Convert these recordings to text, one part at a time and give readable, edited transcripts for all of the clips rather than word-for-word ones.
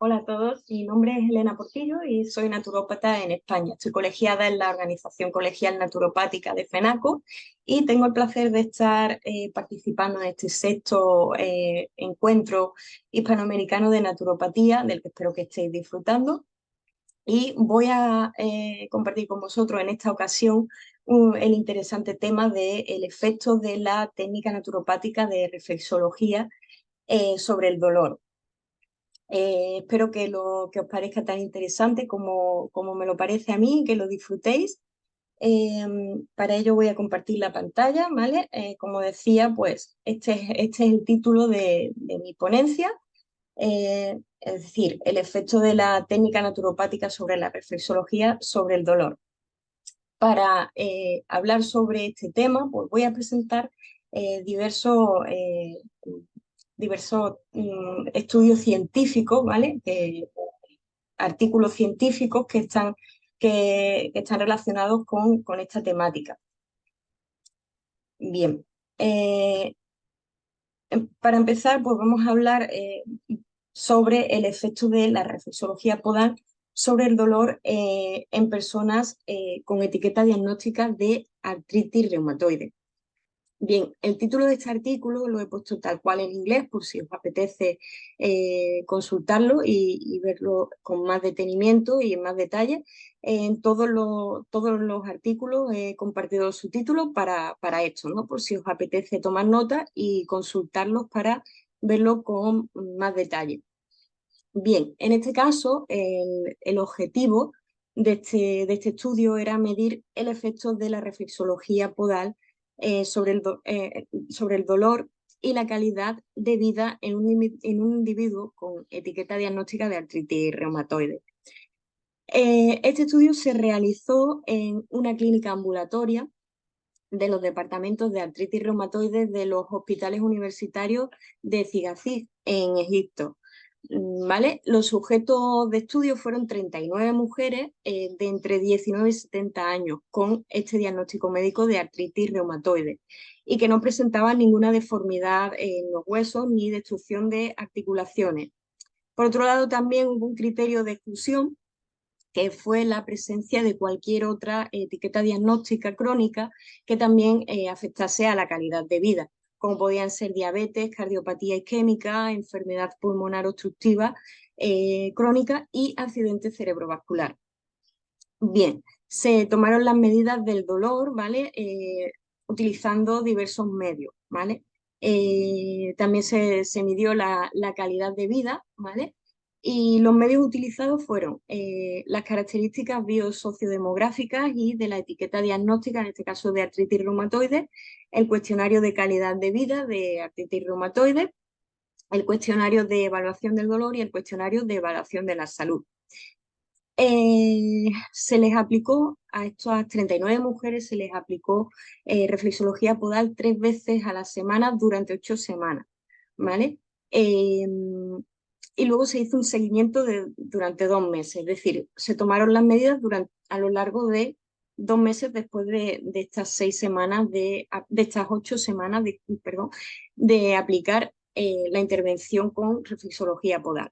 Hola a todos, mi nombre es Elena Portillo y soy naturópata en España. Estoy colegiada en la Organización Colegial Naturopática de FENACO y tengo el placer de estar participando en este sexto encuentro hispanoamericano de naturopatía, del que espero que estéis disfrutando. Y voy a compartir con vosotros en esta ocasión el interesante tema del efecto de la técnica naturopática de reflexología sobre el dolor. Espero que os parezca tan interesante como me lo parece a mí, que lo disfrutéis. Eh, para ello voy a compartir la pantalla, ¿vale? Como decía, pues este es el título de mi ponencia, es decir, el efecto de la técnica naturopática sobre la reflexología sobre el dolor. Para hablar sobre este tema, pues voy a presentar eh, diversos, eh, diversos estudios científicos, ¿vale? Artículos científicos que están relacionados con esta temática. Bien, para empezar, pues vamos a hablar sobre el efecto de la reflexología podal sobre el dolor en personas con etiqueta diagnóstica de artritis reumatoide. Bien, el título de este artículo lo he puesto tal cual en inglés por si os apetece consultarlo y verlo con más detenimiento y en más detalle. En todos los artículos he compartido los subtítulos para esto, ¿no? Por si os apetece tomar nota y consultarlos para verlo con más detalle. Bien, en este caso el objetivo de este estudio era medir el efecto de la reflexología podal sobre el dolor y la calidad de vida en un individuo con etiqueta diagnóstica de artritis reumatoide. Este estudio se realizó en una clínica ambulatoria de los departamentos de artritis reumatoide de los hospitales universitarios de Cigazig, en Egipto. ¿Vale? Los sujetos de estudio fueron 39 mujeres de entre 19 y 70 años con este diagnóstico médico de artritis reumatoide y que no presentaban ninguna deformidad en los huesos ni destrucción de articulaciones. Por otro lado, también hubo un criterio de exclusión que fue la presencia de cualquier otra etiqueta diagnóstica crónica que también afectase a la calidad de vida, como podían ser diabetes, cardiopatía isquémica, enfermedad pulmonar obstructiva crónica y accidente cerebrovascular. Bien, se tomaron las medidas del dolor, ¿vale? Utilizando diversos medios, ¿vale? También se midió la calidad de vida, ¿vale? Y los medios utilizados fueron las características biosociodemográficas y de la etiqueta diagnóstica, en este caso de artritis reumatoide, el cuestionario de calidad de vida de artritis reumatoide, el cuestionario de evaluación del dolor y el cuestionario de evaluación de la salud. Se les aplicó a estas 39 mujeres, se les aplicó reflexología podal 3 veces a la semana durante 8 semanas, ¿vale? Y luego se hizo un seguimiento durante 2 meses, es decir, se tomaron las medidas a lo largo de 2 meses después de estas 6 semanas, de estas 8 semanas, perdón, de aplicar la intervención con reflexología podal.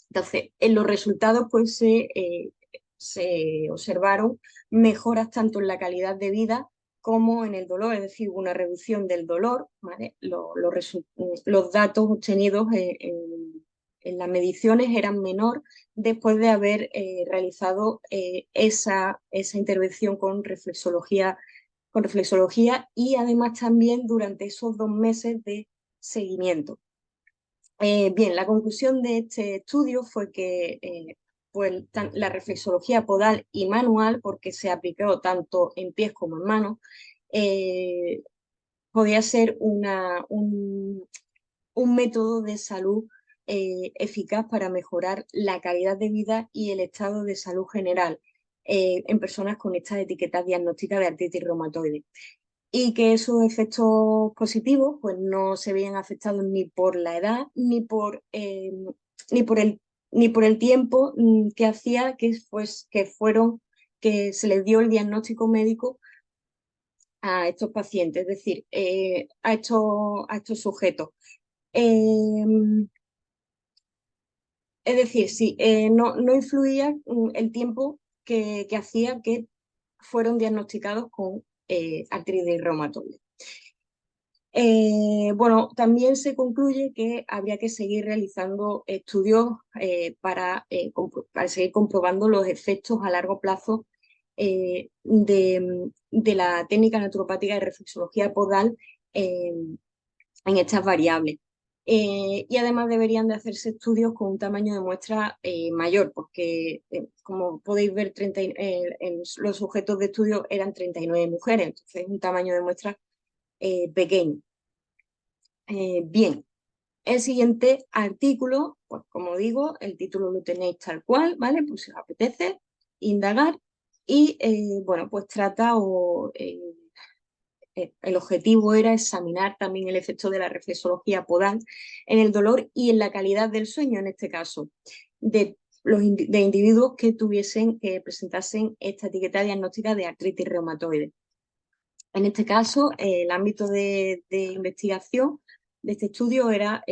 Entonces, en los resultados pues se observaron mejoras tanto en la calidad de vida como en el dolor, es decir, una reducción del dolor, ¿vale? Los datos obtenidos en las mediciones eran menor después de haber realizado esa intervención con reflexología y además también durante esos 2 meses de seguimiento. Bien, la conclusión de este estudio fue que pues, la reflexología podal y manual, porque se aplicó tanto en pies como en manos, eh, podía ser un método de salud eficaz para mejorar la calidad de vida y el estado de salud general en personas con estas etiquetas diagnósticas de artritis reumatoide y que esos efectos positivos pues, no se veían afectados ni por la edad ni por ni por el tiempo que hacía que se les dio el diagnóstico médico a estos pacientes, es decir, a estos sujetos. Eh, Es decir, sí, no influía el tiempo que hacía que fueron diagnosticados con artritis reumatoide. Bueno, también se concluye que habría que seguir realizando estudios para seguir comprobando los efectos a largo plazo de la técnica naturopática de reflexología podal en estas variables. Y además deberían de hacerse estudios con un tamaño de muestra mayor, porque como podéis ver, los sujetos de estudio eran 39 mujeres, entonces un tamaño de muestra pequeño. Bien, el siguiente artículo, pues como digo, el título lo tenéis tal cual, ¿vale? Pues si os apetece indagar y, bueno, pues trata el objetivo era examinar también el efecto de la reflexología podal en el dolor y en la calidad del sueño, en este caso, de individuos que presentasen esta etiqueta diagnóstica de artritis reumatoide. En este caso, el ámbito de investigación de este estudio era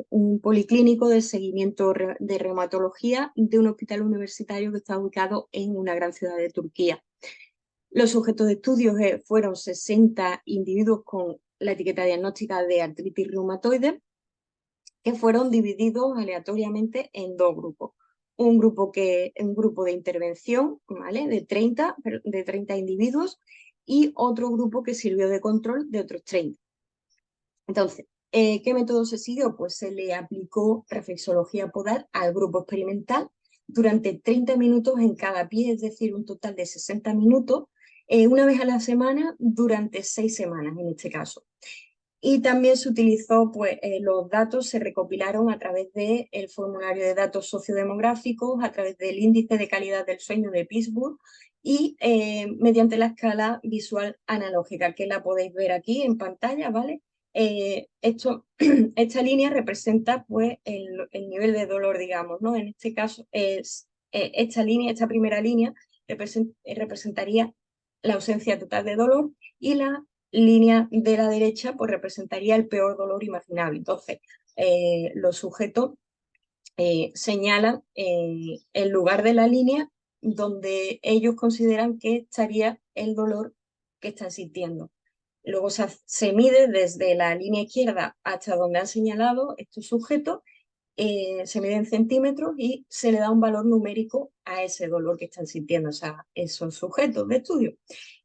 un policlínico de seguimiento de reumatología de un hospital universitario que está ubicado en una gran ciudad de Turquía. Los sujetos de estudio fueron 60 individuos con la etiqueta diagnóstica de artritis reumatoide, que fueron divididos aleatoriamente en dos grupos. Un grupo de intervención, ¿vale? de 30 individuos, y otro grupo que sirvió de control de otros 30. Entonces, ¿qué método se siguió? Pues se le aplicó reflexología podal al grupo experimental durante 30 minutos en cada pie, es decir, un total de 60 minutos, una vez a la semana durante 6 semanas en este caso. Y también se utilizó, pues, los datos se recopilaron a través del formulario de datos sociodemográficos, a través del índice de calidad del sueño de Pittsburgh y mediante la escala visual analógica, que la podéis ver aquí en pantalla, ¿vale? Esta línea representa, pues, el nivel de dolor, digamos, ¿no? En este caso, esta primera línea representaría la ausencia total de dolor, y la línea de la derecha pues representaría el peor dolor imaginable. Entonces, los sujetos señalan el lugar de la línea donde ellos consideran que estaría el dolor que están sintiendo. Luego se mide desde la línea izquierda hasta donde han señalado estos sujetos, se mide en centímetros y se le da un valor numérico a ese dolor que están sintiendo, o sea, esos sujetos de estudio.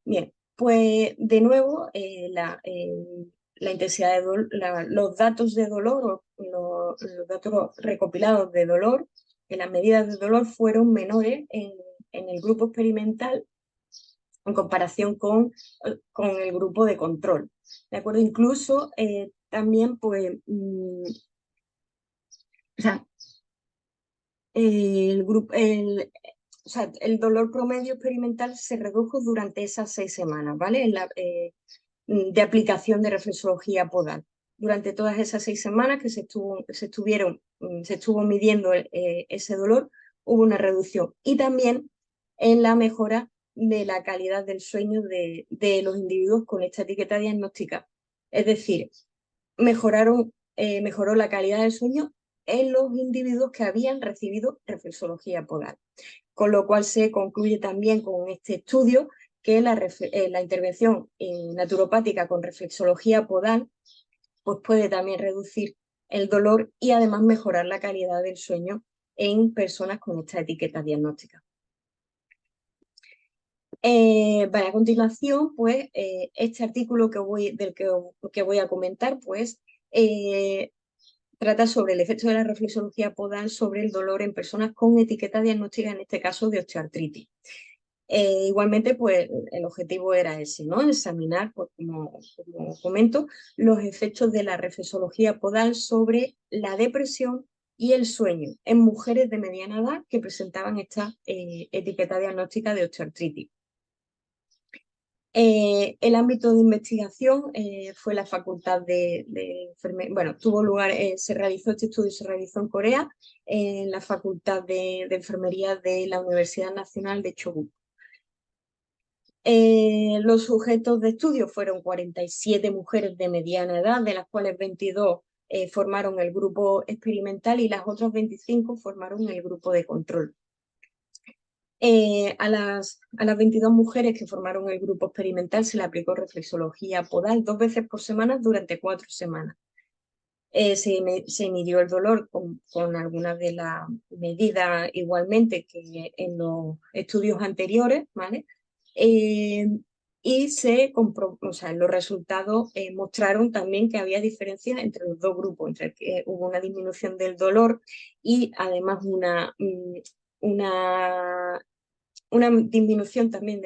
Bien, pues de nuevo, la intensidad de los datos de dolor, los datos recopilados de dolor, las medidas de dolor fueron menores en el grupo experimental en comparación con el grupo de control. ¿De acuerdo? Incluso también, pues, o sea, el dolor promedio experimental se redujo durante esas 6 semanas, ¿vale? De aplicación de reflexología podal. Durante todas esas 6 semanas que se estuvo midiendo ese dolor, hubo una reducción. Y también en la mejora de la calidad del sueño de los individuos con esta etiqueta diagnóstica. Es decir, mejoró la calidad del sueño en los individuos que habían recibido reflexología podal. Con lo cual se concluye también con este estudio que la intervención naturopática con reflexología podal pues puede también reducir el dolor y además mejorar la calidad del sueño en personas con esta etiqueta diagnóstica. A continuación, pues, este artículo que voy a comentar, pues, trata sobre el efecto de la reflexología podal sobre el dolor en personas con etiqueta diagnóstica, en este caso de osteoartritis. Igualmente, pues el objetivo era ese, ¿no? Examinar, pues, como comento, los efectos de la reflexología podal sobre la depresión y el sueño en mujeres de mediana edad que presentaban esta etiqueta diagnóstica de osteoartritis. El ámbito de investigación fue la facultad de enfermería. Bueno, este estudio se realizó en Corea, en la facultad de enfermería de la Universidad Nacional de Choguk. Los sujetos de estudio fueron 47 mujeres de mediana edad, de las cuales 22 formaron el grupo experimental y las otras 25 formaron el grupo de control. A las 22 mujeres que formaron el grupo experimental se le aplicó reflexología podal 2 veces por semana durante 4 semanas. Se midió el dolor con algunas de las medidas igualmente que en los estudios anteriores, ¿vale? Y los resultados mostraron también que había diferencias entre los dos grupos, entre que hubo una disminución del dolor y además una disminución también,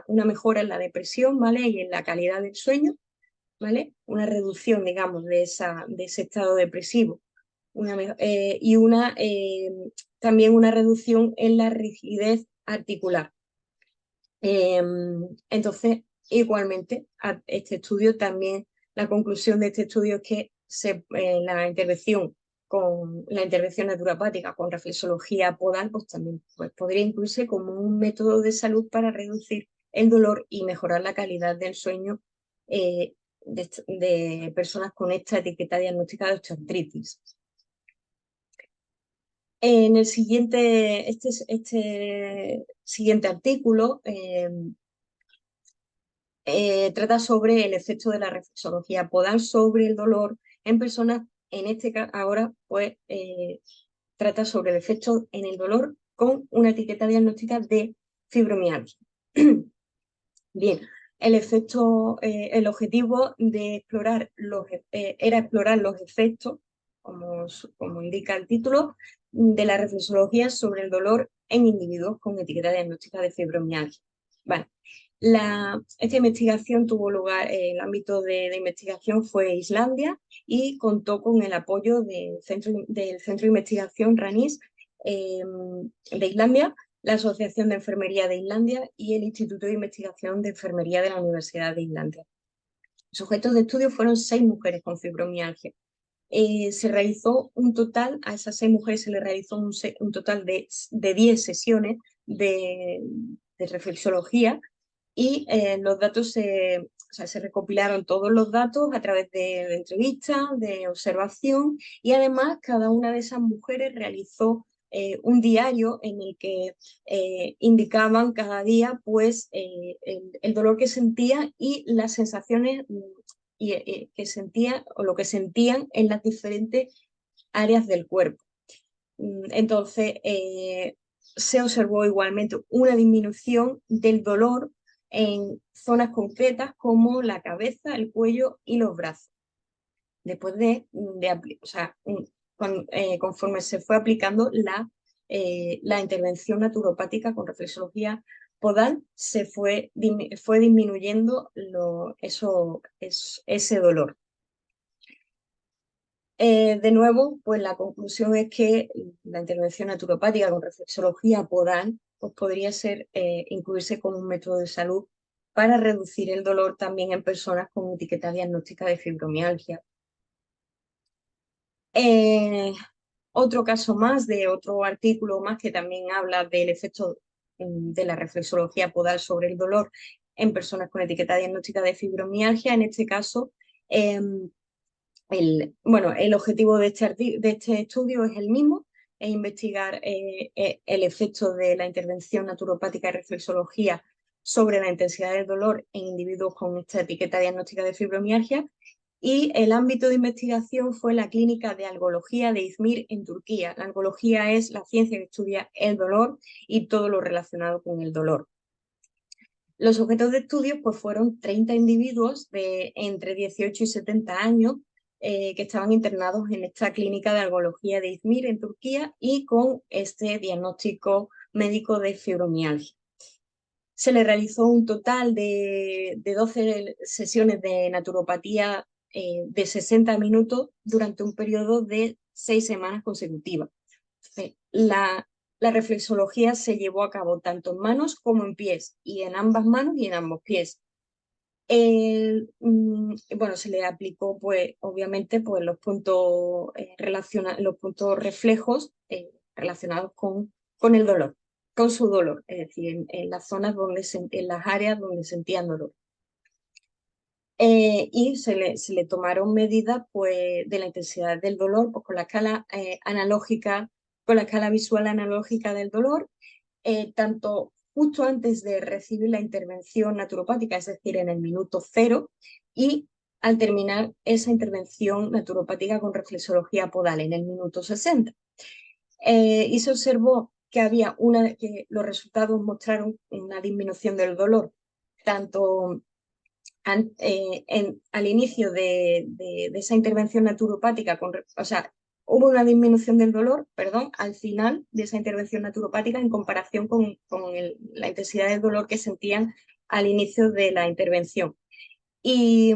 una mejora en la depresión, ¿vale? Y en la calidad del sueño, ¿vale? Una reducción, digamos, de ese estado depresivo. También una reducción en la rigidez articular. Entonces, igualmente, este estudio también, la conclusión de este estudio es que la intervención naturopática con reflexología podal, pues también podría incluirse como un método de salud para reducir el dolor y mejorar la calidad del sueño de personas con esta etiqueta diagnóstica de osteoartritis. En el siguiente artículo trata sobre el efecto de la reflexología podal sobre el dolor en personas. En este caso, ahora pues trata sobre el efecto en el dolor con una etiqueta diagnóstica de fibromialgia. Bien, el objetivo de era explorar los efectos, como indica el título, de la reflexología sobre el dolor en individuos con etiqueta diagnóstica de fibromialgia. Vale. Esta investigación tuvo lugar, el ámbito de investigación fue Islandia y contó con el apoyo del Centro de Investigación RANIS de Islandia, la Asociación de Enfermería de Islandia y el Instituto de Investigación de Enfermería de la Universidad de Islandia. Los sujetos de estudio fueron 6 mujeres con fibromialgia. Se realizó a esas 6 mujeres se les realizó un total de 10 sesiones de reflexología y los datos se recopilaron todos los datos a través de entrevistas, de observación y además cada una de esas mujeres realizó un diario en el que indicaban cada día pues, el dolor que sentía y las sensaciones que sentían o lo que sentían en las diferentes áreas del cuerpo. Entonces, se observó igualmente una disminución del dolor en zonas concretas como la cabeza, el cuello y los brazos. Después conforme se fue aplicando la intervención naturopática con reflexología podal, fue disminuyendo ese dolor. De nuevo, pues la conclusión es que la intervención naturopática con reflexología podal pues podría incluirse como un método de salud para reducir el dolor también en personas con etiqueta diagnóstica de fibromialgia. Otro caso más de otro artículo más que también habla del efecto de la reflexología podal sobre el dolor en personas con etiqueta diagnóstica de fibromialgia. En este caso, el objetivo de este estudio es el mismo, es investigar el efecto de la intervención naturopática y reflexología sobre la intensidad del dolor en individuos con esta etiqueta diagnóstica de fibromialgia, y el ámbito de investigación fue la clínica de algología de İzmir en Turquía. La algología es la ciencia que estudia el dolor y todo lo relacionado con el dolor. Los objetos de estudio pues, fueron 30 individuos de entre 18 y 70 años que estaban internados en esta clínica de algología de İzmir en Turquía y con este diagnóstico médico de fibromialgia. Se le realizó un total de 12 sesiones de naturopatía de 60 minutos durante un periodo de 6 semanas consecutivas. La reflexología se llevó a cabo tanto en manos como en pies, y en ambas manos y en ambos pies. Se le aplicó, pues, obviamente, pues, los puntos reflejos relacionados con el dolor, con su dolor, es decir, en las zonas en las áreas donde sentían dolor. y se le tomaron medidas pues, de la intensidad del dolor pues, con la escala analógica, con la escala visual analógica del dolor, tanto justo antes de recibir la intervención naturopática, es decir, en el minuto cero, y al terminar esa intervención naturopática con reflexología podal en el minuto 60. Y se observó que que los resultados mostraron una disminución del dolor, tanto al inicio de esa intervención naturopática, o sea, hubo una disminución del dolor, perdón, al final de esa intervención naturopática en comparación con la intensidad del dolor que sentían al inicio de la intervención. Y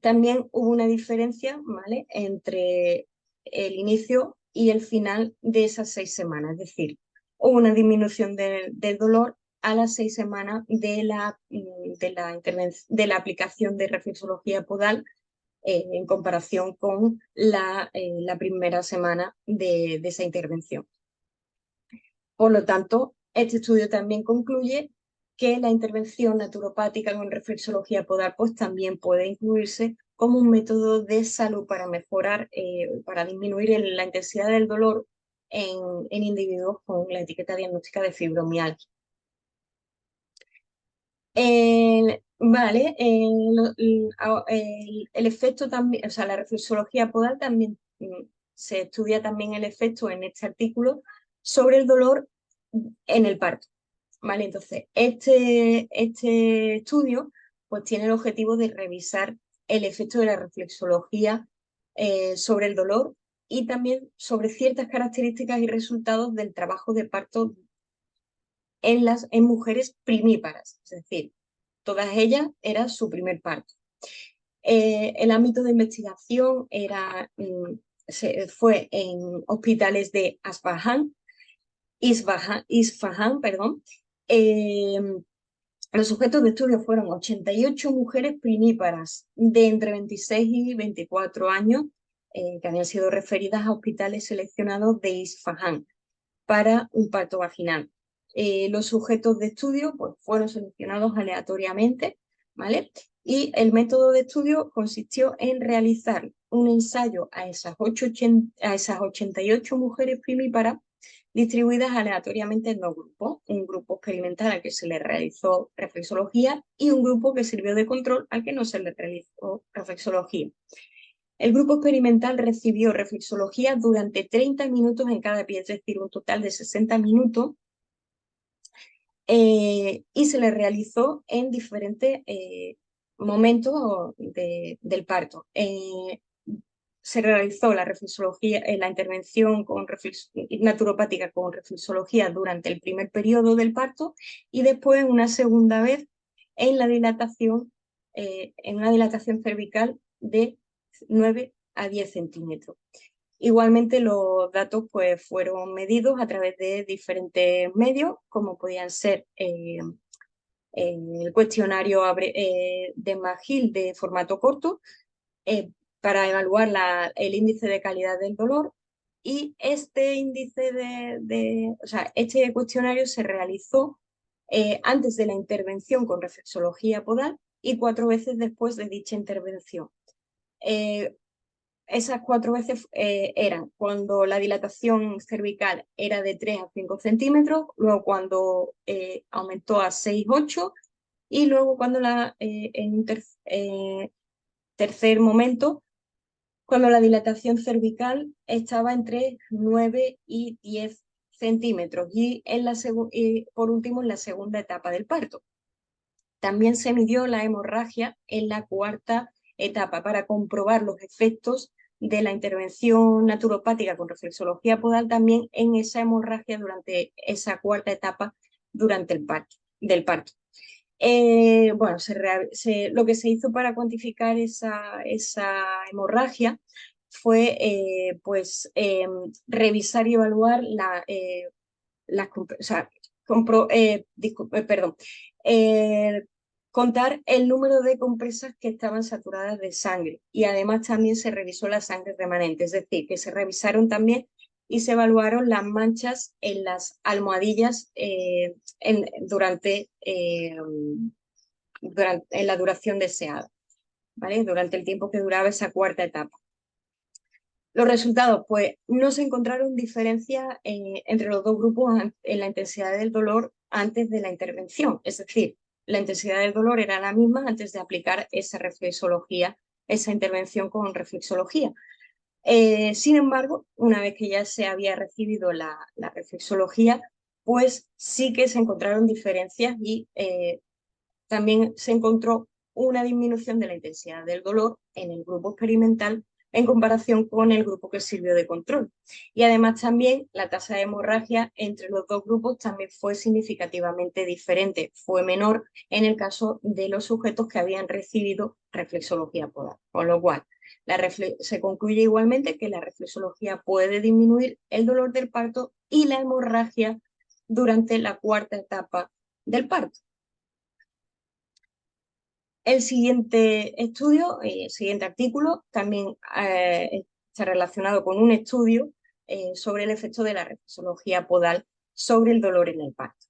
también hubo una diferencia, ¿vale?, entre el inicio y el final de esas 6 semanas, es decir, hubo una disminución del dolor a las 6 semanas de la aplicación de reflexología podal en comparación con la primera semana de esa intervención. Por lo tanto, este estudio también concluye que la intervención naturopática con reflexología podal pues, también puede incluirse como un método de salud para mejorar, para disminuir la intensidad del dolor en individuos con la etiqueta diagnóstica de fibromialgia. Vale, el efecto también, o sea, la reflexología podal también se estudia también el efecto en este artículo sobre el dolor en el parto. Vale, entonces, este estudio pues tiene el objetivo de revisar el efecto de la reflexología sobre el dolor y también sobre ciertas características y resultados del trabajo de parto en mujeres primíparas, es decir, todas ellas era su primer parto. El ámbito de investigación fue en hospitales de Isfahan, perdón. Los sujetos de estudio fueron 88 mujeres primíparas de entre 26 y 24 años que habían sido referidas a hospitales seleccionados de Isfahan para un parto vaginal. Los sujetos de estudio pues, fueron seleccionados aleatoriamente, ¿vale? Y el método de estudio consistió en realizar un ensayo a esas 88 mujeres primíparas distribuidas aleatoriamente en 2 grupos, un grupo experimental al que se le realizó reflexología y un grupo que sirvió de control al que no se le realizó reflexología. El grupo experimental recibió reflexología durante 30 minutos en cada pie, es decir, un total de 60 minutos, y se le realizó en diferentes momentos del parto. Se realizó la reflexología, la intervención naturopática con reflexología durante el primer periodo del parto y después una segunda vez en una dilatación cervical de 9 a 10 centímetros. Igualmente los datos pues, fueron medidos a través de diferentes medios, como podían ser el cuestionario de McGill de formato corto, para evaluar el índice de calidad del dolor, y este índice o sea, este cuestionario se realizó antes de la intervención con reflexología podal y 4 veces después de dicha intervención. Esas 4 veces eran cuando la dilatación cervical era de 3 a 5 centímetros, luego cuando aumentó a 6, 8, y luego cuando en un tercer momento, cuando la dilatación cervical estaba entre 9 y 10 centímetros, y por último en la segunda etapa del parto. También se midió la hemorragia en la 4ª etapa para comprobar los efectos de la intervención naturopática con reflexología podal también en esa hemorragia durante esa 4ª etapa del parto. Bueno, lo que se hizo para cuantificar esa hemorragia fue pues, revisar y evaluar contar el número de compresas que estaban saturadas de sangre, y además también se revisó la sangre remanente, es decir, que se revisaron también y se evaluaron las manchas en las almohadillas durante en la duración deseada, ¿vale? Durante el tiempo que duraba esa cuarta etapa. Los resultados, pues no se encontraron diferencias entre los dos grupos en la intensidad del dolor antes de la intervención. Es decir, la intensidad del dolor era la misma antes de aplicar esa reflexología, esa intervención con reflexología. Sin embargo, una vez que ya se había recibido la reflexología, pues sí que se encontraron diferencias y también se encontró una disminución de la intensidad del dolor en el grupo experimental en comparación con el grupo que sirvió de control. Y además también la tasa de hemorragia entre los dos grupos también fue significativamente diferente, fue menor en el caso de los sujetos que habían recibido reflexología podal, con lo cual se concluye igualmente que la reflexología puede disminuir el dolor del parto y la hemorragia durante la cuarta etapa del parto. El siguiente estudio, el siguiente artículo, también está relacionado con un estudio sobre el efecto de la reflexología podal sobre el dolor en el parto.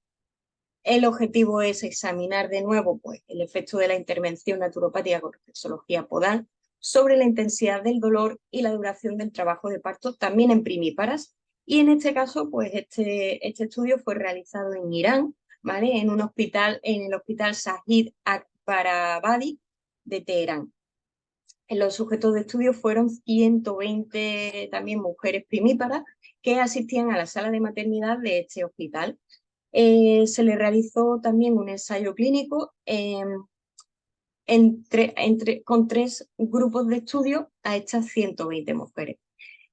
El objetivo es examinar de nuevo pues, el efecto de la intervención naturopática con reflexología podal sobre la intensidad del dolor y la duración del trabajo de parto, también en primíparas. Y en este caso, pues este estudio fue realizado en Irán, ¿vale? En un hospital, en el hospital Shahid Akbarabadi de Teherán. Los sujetos de estudio fueron 120 también mujeres primíparas que asistían a la sala de maternidad de este hospital. Se le realizó también un ensayo clínico con 3 grupos de estudio a estas 120 mujeres.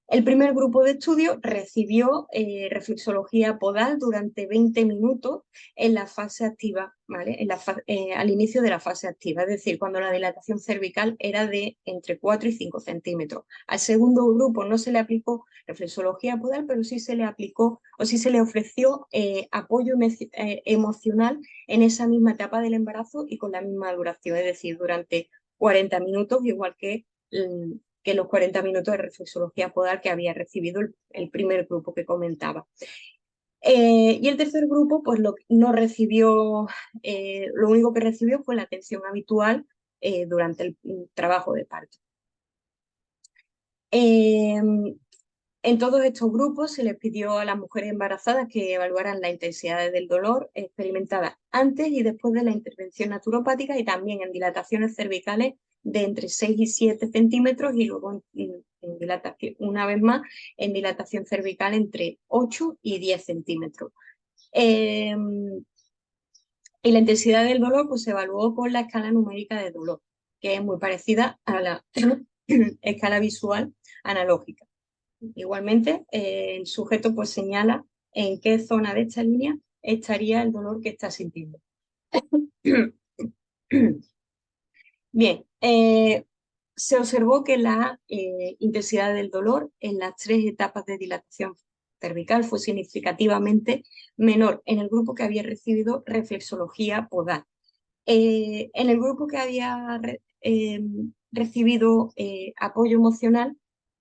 El primer grupo de estudio recibió reflexología podal durante 20 minutos en la fase activa, ¿vale? Al inicio de la fase activa, es decir, cuando la dilatación cervical era de entre 4 y 5 centímetros. Al segundo grupo no se le aplicó reflexología podal, pero sí se le aplicó o sí se le ofreció apoyo emocional en esa misma etapa del embarazo y con la misma duración, es decir, durante 40 minutos, igual que los 40 minutos de reflexología podal que había recibido el primer grupo que comentaba. Y el tercer grupo, pues no recibió, lo único que recibió fue la atención habitual durante el trabajo de parto. En todos estos grupos se les pidió a las mujeres embarazadas que evaluaran la intensidad del dolor experimentada antes y después de la intervención naturopática y también en dilataciones cervicales de entre 6 y 7 centímetros y luego en dilatación, una vez más en dilatación cervical entre 8 y 10 centímetros. Y la intensidad del dolor pues, se evaluó con la escala numérica de dolor, que es muy parecida a la escala visual analógica. Igualmente, el sujeto pues señala en qué zona de esta línea estaría el dolor que está sintiendo. Bien, se observó que la intensidad del dolor en las 3 etapas de dilatación cervical fue significativamente menor en el grupo que había recibido reflexología podal. En el grupo que había recibido apoyo emocional,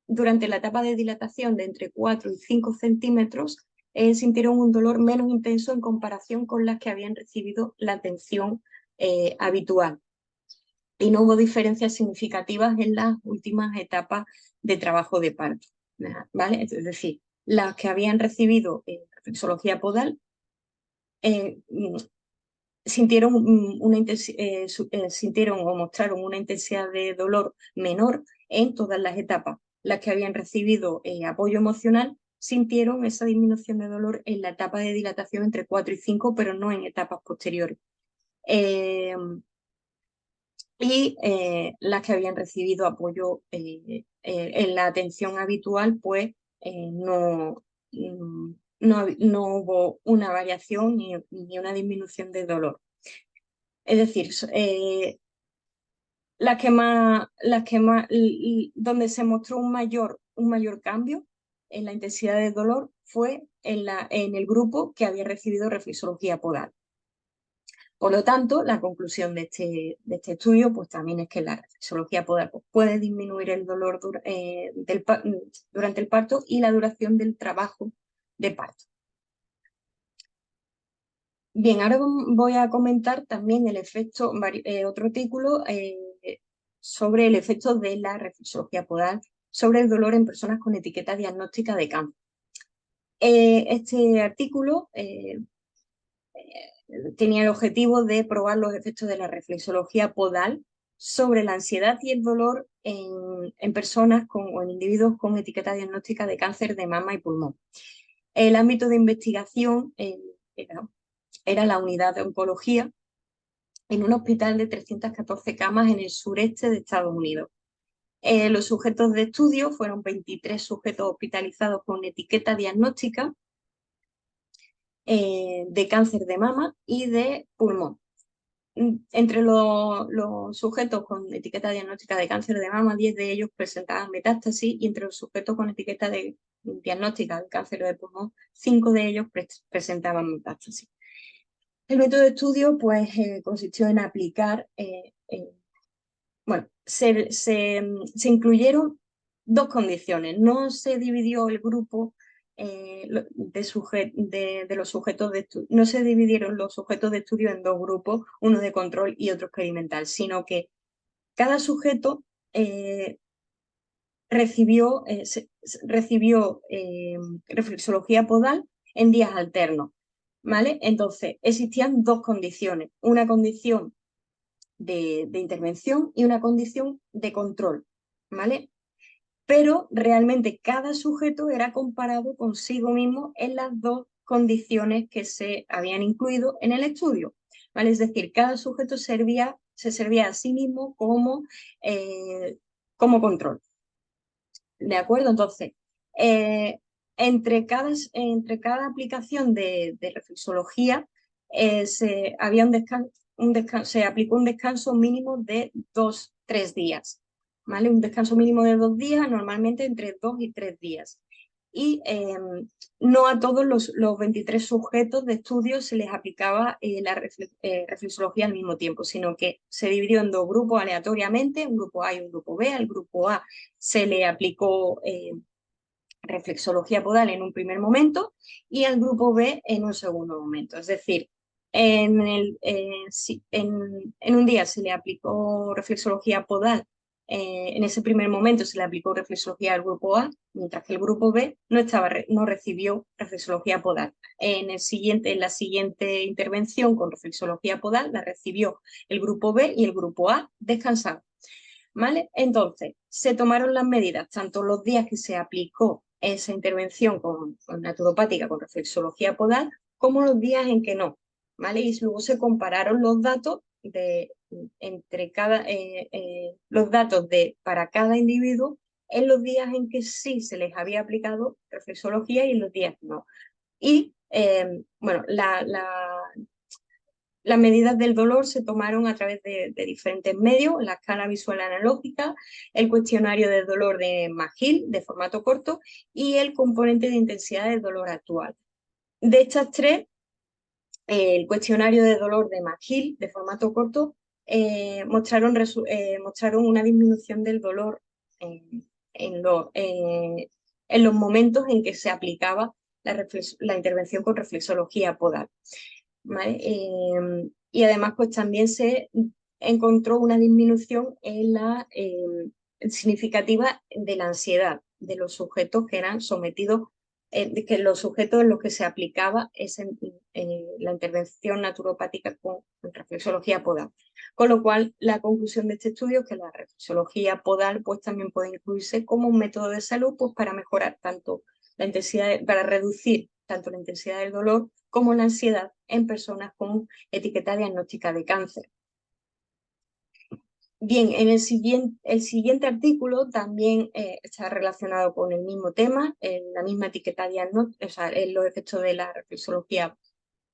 durante la etapa de dilatación de entre 4 y 5 centímetros, sintieron un dolor menos intenso en comparación con las que habían recibido la atención habitual. Y no hubo diferencias significativas en las últimas etapas de trabajo de parto, ¿vale? Es decir, las que habían recibido reflexología podal sintieron, sintieron o mostraron una intensidad de dolor menor en todas las etapas. Las que habían recibido apoyo emocional sintieron esa disminución de dolor en la etapa de dilatación entre 4 y 5, pero no en etapas posteriores. Las que habían recibido apoyo en la atención habitual, pues no, no hubo una variación ni una disminución de dolor. Es decir, donde se mostró un mayor cambio en la intensidad del dolor fue en el grupo que había recibido reflexología podal. Por lo tanto, la conclusión de este estudio pues, también es que la reflexología podal pues, puede disminuir el dolor durante el parto y la duración del trabajo de parto. Bien, ahora voy a comentar también el efecto, otro artículo sobre el efecto de la reflexología podal sobre el dolor en personas con etiqueta diagnóstica de cáncer. Este artículo tenía el objetivo de probar los efectos de la reflexología podal sobre la ansiedad y el dolor en personas o en individuos con etiqueta diagnóstica de cáncer de mama y pulmón. El ámbito de investigación era la unidad de oncología en un hospital de 314 camas en el sureste de Estados Unidos. Los sujetos de estudio fueron 23 sujetos hospitalizados con etiqueta diagnóstica de cáncer de mama y de pulmón. Entre los sujetos con etiqueta diagnóstica de cáncer de mama, 10 de ellos presentaban metástasis, y entre los sujetos con etiqueta diagnóstica de cáncer de pulmón, 5 de ellos presentaban metástasis. El método de estudio pues, consistió en aplicar, bueno, se incluyeron dos condiciones. No se dividió el grupo de los sujetos de estudio, no se dividieron los sujetos de estudio en dos grupos, uno de control y otro experimental, sino que cada sujeto recibió reflexología podal en días alternos, ¿vale? Entonces, existían dos condiciones, una condición de intervención y una condición de control, ¿vale? Pero realmente cada sujeto era comparado consigo mismo en las dos condiciones que se habían incluido en el estudio, ¿vale? Es decir, cada sujeto se servía a sí mismo como control. ¿De acuerdo? Entonces, entre cada aplicación de reflexología se aplicó un descanso mínimo de 2-3 días, ¿vale? Un descanso mínimo de 2 días, normalmente entre 2 y 3 días. Y no a todos los 23 sujetos de estudio se les aplicaba la reflexología al mismo tiempo, sino que se dividió en dos grupos aleatoriamente, un grupo A y un grupo B. Al grupo A se le aplicó reflexología podal en un primer momento y al grupo B en un segundo momento. Es decir, en un día se le aplicó reflexología podal, en ese primer momento se le aplicó reflexología al grupo A, mientras que el grupo B no recibió reflexología podal. En la siguiente intervención con reflexología podal la recibió el grupo B y el grupo A descansado. ¿Vale? Entonces, se tomaron las medidas, tanto los días que se aplicó esa intervención con naturopática, con reflexología podal, como los días en que no, ¿vale? Y luego se compararon los datos para cada individuo en los días en que sí se les había aplicado reflexología y en los días no. Y, bueno, las medidas del dolor se tomaron a través de diferentes medios, la escala visual analógica, el cuestionario de dolor de McGill de formato corto y el componente de intensidad del dolor actual. De estas tres, el cuestionario de dolor de McGill de formato corto mostraron una disminución del dolor en los momentos en que se aplicaba la intervención con reflexología podal. ¿Vale? Y además, pues también se encontró una disminución significativa de la ansiedad de los sujetos que eran sometidos, que los sujetos en los que se aplicaba la intervención naturopática con reflexología podal. Con lo cual, la conclusión de este estudio es que la reflexología podal pues también puede incluirse como un método de salud pues, para mejorar tanto la intensidad, para reducir tanto la intensidad del dolor como la ansiedad en personas con etiqueta diagnóstica de cáncer. Bien, el siguiente artículo también está relacionado con el mismo tema, la misma etiqueta diagnóstica, o sea, los efectos de la reflexología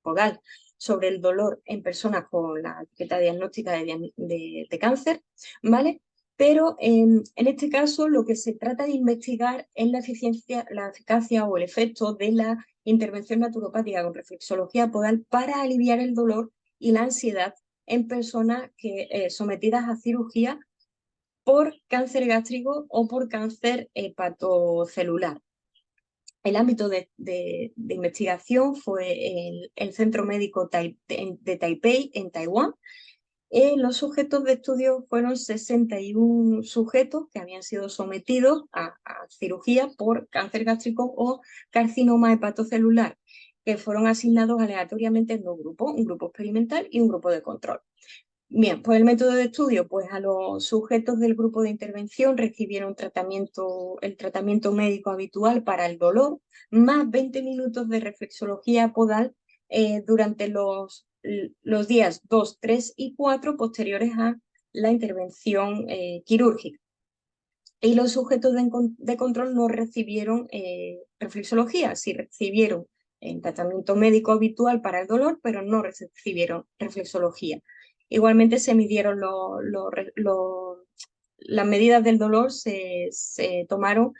podal sobre el dolor en personas con la etiqueta diagnóstica de cáncer, ¿vale? Pero en este caso lo que se trata de investigar es la eficacia o el efecto de la intervención naturopática con reflexología podal para aliviar el dolor y la ansiedad en personas sometidas a cirugía por cáncer gástrico o por cáncer hepatocelular. El ámbito de investigación fue el Centro Médico de Taipei, en Taiwán. Los sujetos de estudio fueron 61 sujetos que habían sido sometidos a cirugía por cáncer gástrico o carcinoma hepatocelular, que fueron asignados aleatoriamente en dos grupos, un grupo experimental y un grupo de control. Bien, pues el método de estudio, pues a los sujetos del grupo de intervención recibieron el tratamiento médico habitual para el dolor, más 20 minutos de reflexología podal durante los días 2, 3 y 4 posteriores a la intervención quirúrgica. Y los sujetos de control no recibieron reflexología, sí recibieron el tratamiento médico habitual para el dolor, pero no recibieron reflexología. Igualmente se midieron las medidas del dolor, se tomaron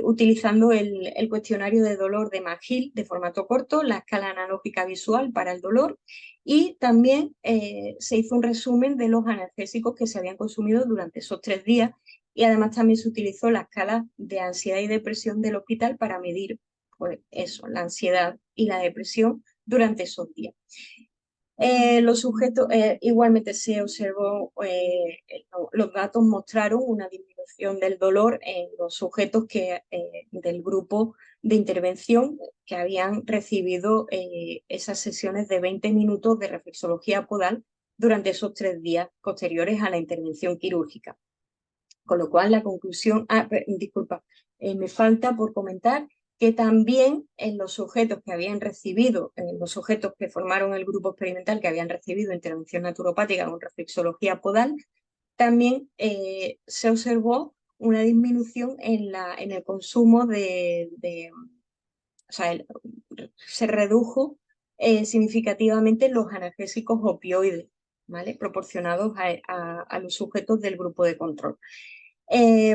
utilizando el cuestionario de dolor de McGill de formato corto, la escala analógica visual para el dolor, y también se hizo un resumen de los analgésicos que se habían consumido durante esos 3 días, y además también se utilizó la escala de ansiedad y depresión del hospital para medir, pues eso, la ansiedad y la depresión durante esos días. Los sujetos, igualmente se observó, los datos mostraron una disminución del dolor en los sujetos del grupo de intervención que habían recibido esas sesiones de 20 minutos de reflexología podal durante esos 3 días posteriores a la intervención quirúrgica. Con lo cual la conclusión, disculpa, me falta por comentar que también en los sujetos que habían recibido, en los sujetos que formaron el grupo experimental que habían recibido intervención naturopática con reflexología podal, también se observó una disminución en el consumo o sea, se redujo significativamente los analgésicos opioides, ¿vale? Proporcionados a los sujetos del grupo de control.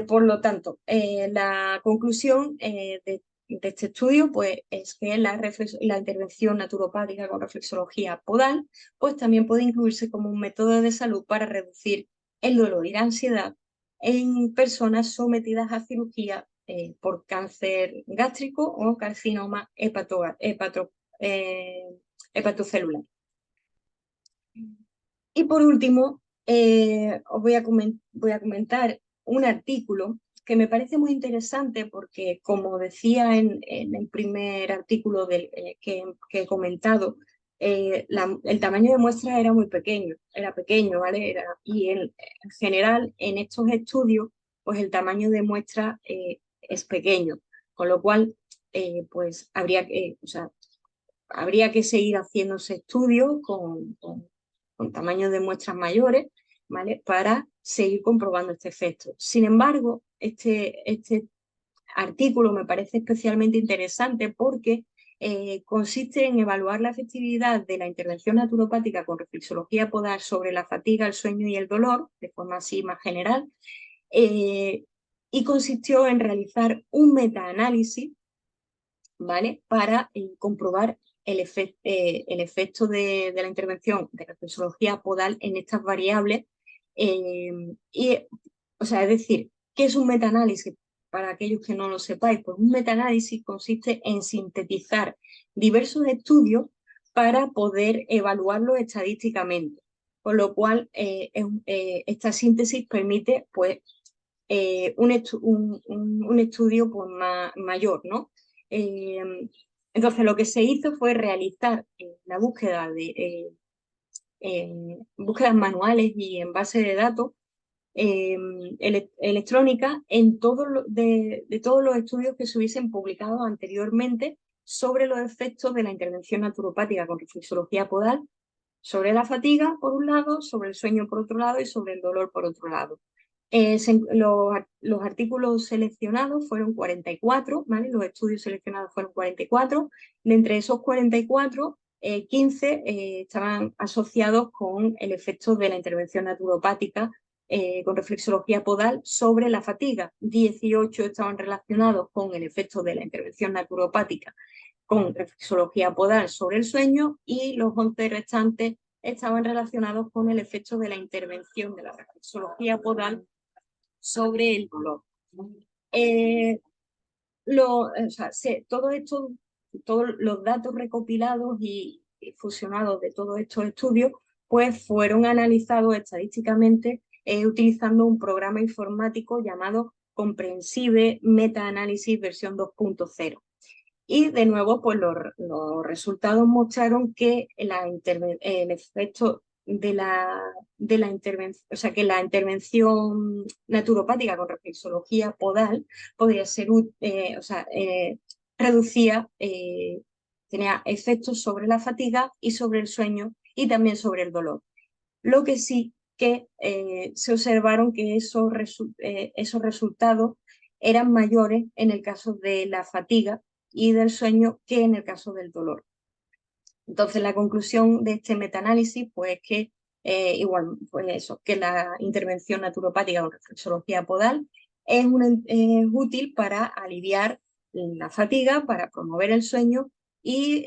Por lo tanto, la conclusión de este estudio pues, es que la intervención naturopática con reflexología podal pues, también puede incluirse como un método de salud para reducir el dolor y la ansiedad en personas sometidas a cirugía por cáncer gástrico o carcinoma hepatocelular. Y por último, os voy a comentar un artículo que me parece muy interesante porque, como decía en el primer artículo que he comentado, el tamaño de muestra era muy pequeño, ¿vale? Y en general, en estos estudios, pues el tamaño de muestra es pequeño, con lo cual, pues habría que seguir haciéndose estudios con tamaños de muestras mayores, ¿vale? Para seguir comprobando este efecto. Sin embargo, este artículo me parece especialmente interesante porque consiste en evaluar la efectividad de la intervención naturopática con reflexología podal sobre la fatiga, el sueño y el dolor, de forma así más general, y consistió en realizar un metaanálisis, ¿vale? Para comprobar el efecto de la intervención de reflexología podal en estas variables. O sea, es decir, ¿qué es un metaanálisis? Para aquellos que no lo sepáis, pues un metaanálisis consiste en sintetizar diversos estudios para poder evaluarlos estadísticamente. Con lo cual, esta síntesis permite pues, un estudio pues, mayor, ¿no? Entonces, lo que se hizo fue realizar la búsqueda búsquedas manuales y en base de datos electrónicas de todos los estudios que se hubiesen publicado anteriormente sobre los efectos de la intervención naturopática con reflexología podal sobre la fatiga, por un lado, sobre el sueño, por otro lado, y sobre el dolor, por otro lado. Los artículos seleccionados fueron 44, ¿vale? Los estudios seleccionados fueron 44. De entre esos 44, 15 estaban asociados con el efecto de la intervención naturopática con reflexología podal sobre la fatiga. 18 estaban relacionados con el efecto de la intervención naturopática con reflexología podal sobre el sueño, y los 11 restantes estaban relacionados con el efecto de la intervención de la reflexología podal sobre el dolor. o sea, todos los datos recopilados y fusionados de todos estos estudios, pues fueron analizados estadísticamente utilizando un programa informático llamado Comprensive Meta-Análisis versión 2.0. Y de nuevo, pues los resultados mostraron que el efecto de la intervención, o sea, que la intervención naturopática con reflexología podal podría ser, o sea, reducía, tenía efectos sobre la fatiga y sobre el sueño y también sobre el dolor. Lo que sí que se observaron que esos resultados eran mayores en el caso de la fatiga y del sueño que en el caso del dolor. Entonces, la conclusión de este metaanálisis, pues, es que igual, pues eso, que la intervención naturopática o reflexología podal es útil para aliviar la fatiga, para promover el sueño y,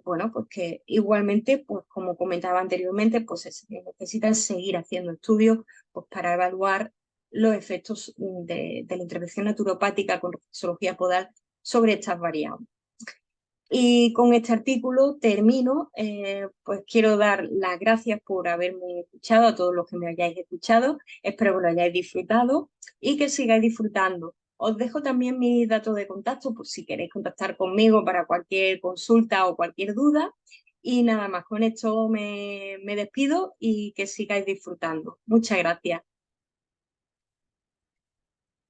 bueno, pues que igualmente, pues como comentaba anteriormente, pues se necesitan seguir haciendo estudios pues, para evaluar los efectos de la intervención naturopática con reflexología podal sobre estas variables. Y con este artículo termino, pues quiero dar las gracias por haberme escuchado, a todos los que me hayáis escuchado, espero que lo hayáis disfrutado y que sigáis disfrutando. Os dejo también mis datos de contacto por si queréis contactar conmigo para cualquier consulta o cualquier duda. Y nada más, con esto me despido y que sigáis disfrutando. Muchas gracias.